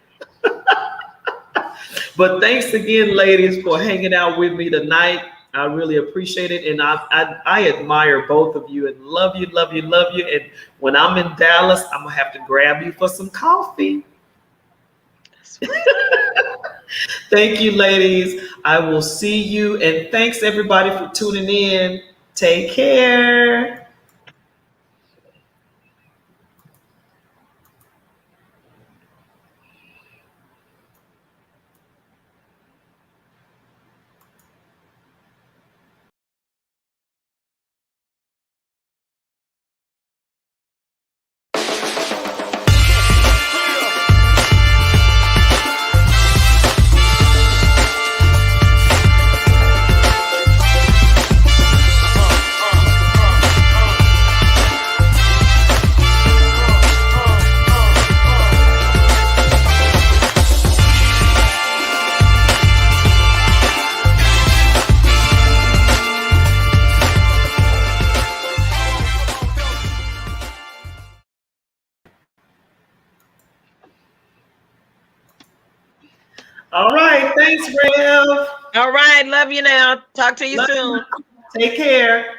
S1: But thanks again, ladies, for hanging out with me tonight. I really appreciate it. And I admire both of you and love you, love you, love you. And when I'm in Dallas, I'm going to have to grab you for some coffee. Thank you, ladies. I will see you. And thanks, everybody, for tuning in. Take care. All right. Thanks, Rev.
S2: All right, love you now. Talk to you
S1: Love
S2: soon.
S1: you. Take care.